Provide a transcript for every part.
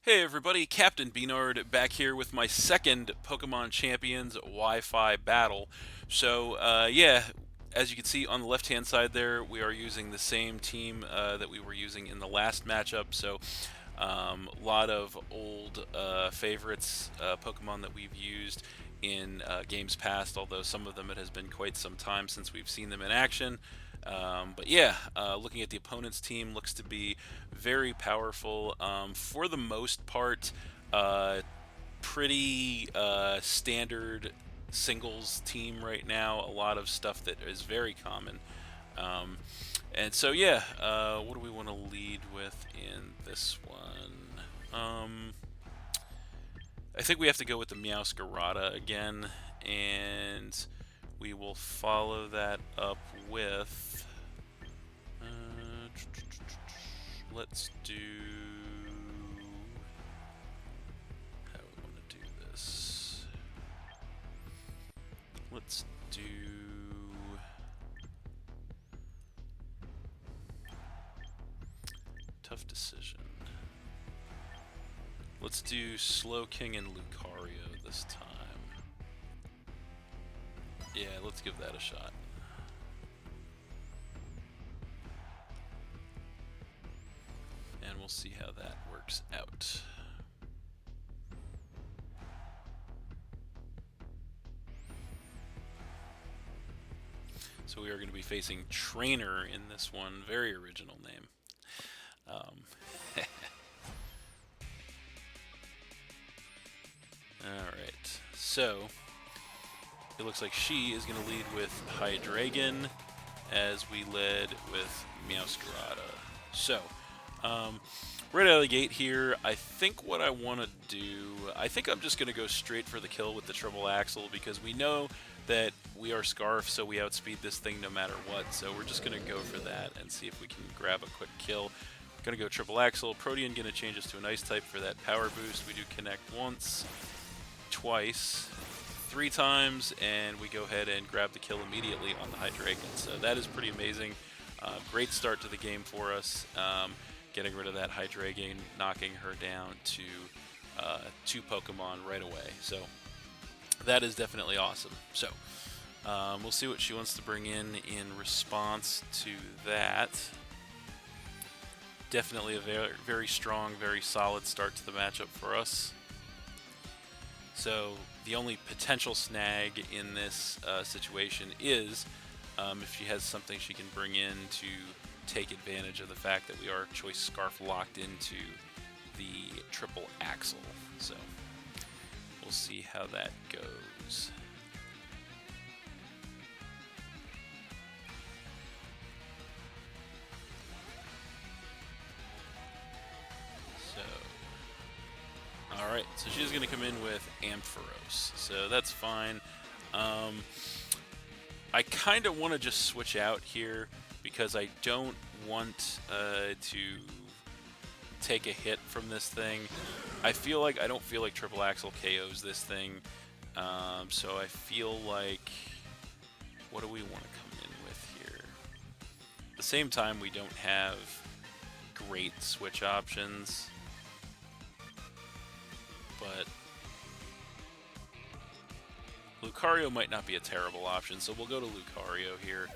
Hey everybody, Captain B-Nard back here with my second Pokemon Champions Wi-Fi battle. Yeah, as you can see on the left-hand side there, we are using the same team that we were using in the last matchup. A lot of old favorites, Pokemon that we've used in games past, although some of them it has been quite some time since we've seen them in action. Looking at the opponent's team, looks to be very powerful. For the most part, pretty standard singles team right now. A lot of stuff that is very common. Um, what do we want to lead with in this one? I think we have to go with the Meowscarada again, and we will follow that up with. Uh, let's do. How do we want to do this? Let's do. Tough decision. Let's do Slowking and Lucario this time. Yeah, let's give that a shot. And we'll see how that works out. So we are going to be facing Trainer in this one. Very original name. Alright, so it looks like she is going to lead with Hydreigon as we led with Meowscarada. Right out of the gate here, I think what I want to do, I think I'm just going to go straight for the kill with the triple axle because we know that we are Scarf, so we outspeed this thing no matter what. So we're just going to go for that and see if we can grab a quick kill. Going to go triple axle. Protean going to change us to an ice type for that power boost. We do connect once, twice, 3 times, and we go ahead and grab the kill immediately on the Hydreigon. So that is pretty amazing. Great start to the game for us. Getting rid of that Hydreigon, knocking her down to 2 Pokemon right away. So that is definitely awesome. We'll see what she wants to bring in response to that. Definitely a very, very strong, very solid start to the matchup for us. So the only potential snag in this situation is if she has something she can bring in to take advantage of the fact that we are Choice Scarf locked into the triple axle. So we'll see how that goes. Alright, so she's going to come in with Ampharos, so that's fine. I kind of want to just switch out here because I don't want to take a hit from this thing. I don't feel like Triple Axle KOs this thing, so I feel like, what do we want to come in with here? At the same time, we don't have great switch options. But Lucario might not be a terrible option, so we'll go to Lucario here.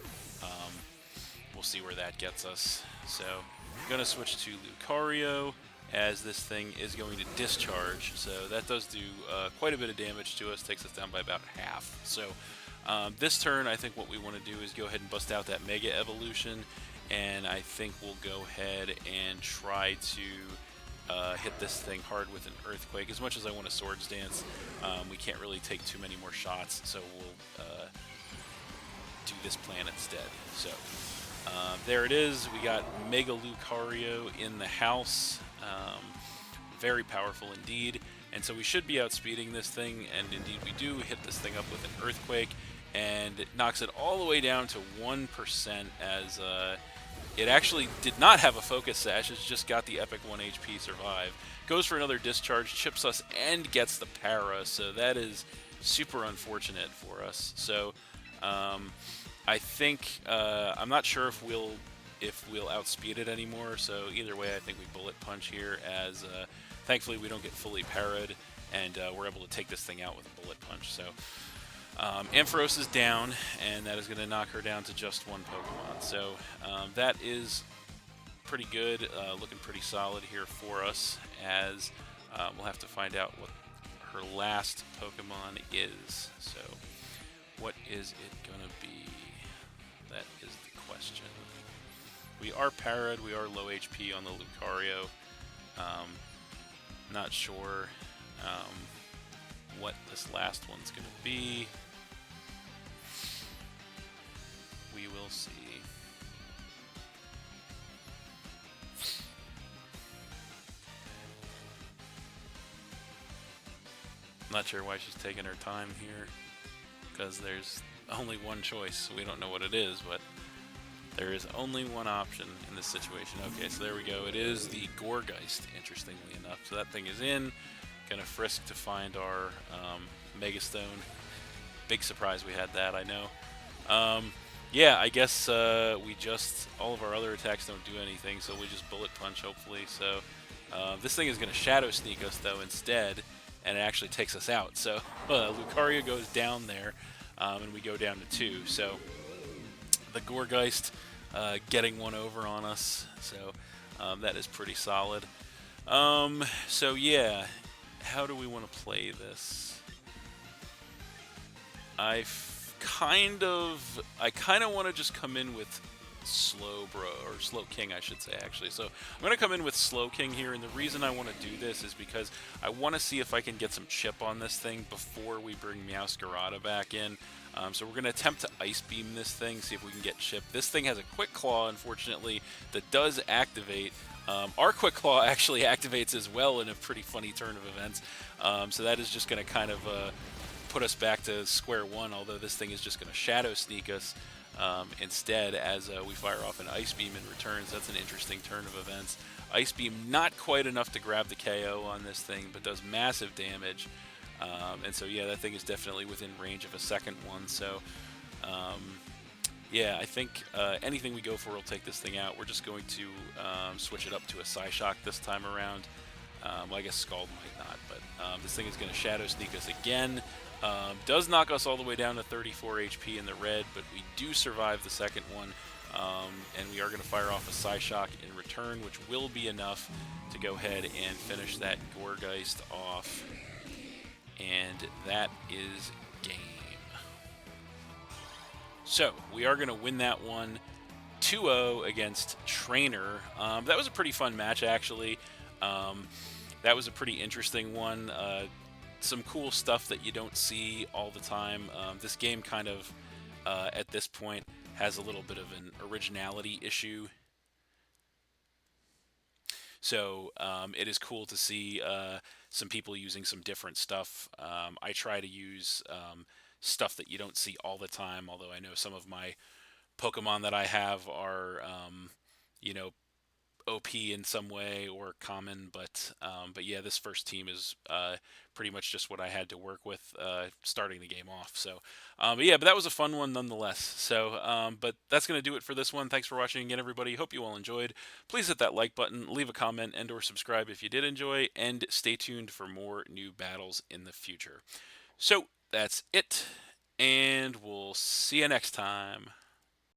We'll see where that gets us. So I'm going to switch to Lucario as this thing is going to discharge. So that does do quite a bit of damage to us, takes us down by about half. So this turn, I think what we want to do is go ahead and bust out that Mega Evolution, and I think we'll go ahead and try to hit this thing hard with an Earthquake. As much as I want a Swords Dance, we can't really take too many more shots, so we'll do this plan instead. So there it is. We got Mega Lucario in the house. Very powerful indeed. And so we should be outspeeding this thing, and indeed we do hit this thing up with an Earthquake, and it knocks it all the way down to 1% as it actually did not have a Focus Sash. It's just got the epic 1 HP survive. Goes for another Discharge, chips us, and gets the Para, so that is super unfortunate for us. So I think, I'm not sure if we'll outspeed it anymore, so either way I think we Bullet Punch here as thankfully we don't get fully parried, and we're able to take this thing out with a bullet punch. So Ampharos is down, and that is going to knock her down to just one Pokemon. So that is pretty good, looking pretty solid here for us, as we'll have to find out what her last Pokemon is. So what is it going to be? That is the question. We are parried, we are low HP on the Lucario. Not sure what this last one's going to be. We will see. Not sure why she's taking her time here, because there's only one choice. We don't know what it is, but there is only one option in this situation. Okay, so there we go. It is the Gourgeist, interestingly enough. So that thing is in. Gonna frisk to find our Megastone. Big surprise we had that, I know. Yeah, I guess all of our other attacks don't do anything, so we just Bullet Punch, hopefully. So this thing is gonna Shadow Sneak us, though, instead, and it actually takes us out. So Lucario goes down there, and we go down to 2. So the Gourgeist getting one over on us, so that is pretty solid. So yeah, how do we want to play this? I kind of want to just come in with Slow King, I should say, actually. So I'm going to come in with Slow King here, and the reason I want to do this is because I want to see if I can get some chip on this thing before we bring Meowscarada back in. So we're going to attempt to Ice Beam this thing, see if we can get chip. This thing has a Quick Claw, unfortunately, that does activate. Our Quick Claw actually activates as well in a pretty funny turn of events. So that is just going to kind of put us back to square one, although this thing is just going to Shadow Sneak us instead, as we fire off an Ice Beam in return. So that's an interesting turn of events. Ice Beam not quite enough to grab the KO on this thing, but does massive damage. And so yeah, that thing is definitely within range of a second one. So yeah, I think anything we go for will take this thing out. We're just going to switch it up to a Psyshock this time around. Well, I guess Scald might not, but this thing is going to Shadow Sneak us again. Does knock us all the way down to 34 HP in the red, but we do survive the second one. And we are going to fire off a Psyshock in return, which will be enough to go ahead and finish that Gourgeist off. And that is game. So we are going to win that one 2-0 against Trainer. That was a pretty fun match, actually. That was a pretty interesting one. Some cool stuff that you don't see all the time. This game kind of, at this point, has a little bit of an originality issue. So it is cool to see some people using some different stuff. I try to use stuff that you don't see all the time, although I know some of my Pokemon that I have are, you know, OP in some way or common, but yeah, this first team is pretty much just what I had to work with starting the game off. So, but yeah, but that was a fun one nonetheless. So, but that's going to do it for this one. Thanks for watching again, everybody. Hope you all enjoyed. Please hit that like button, leave a comment, and or subscribe if you did enjoy, and stay tuned for more new battles in the future. So, that's it, and we'll see you next time.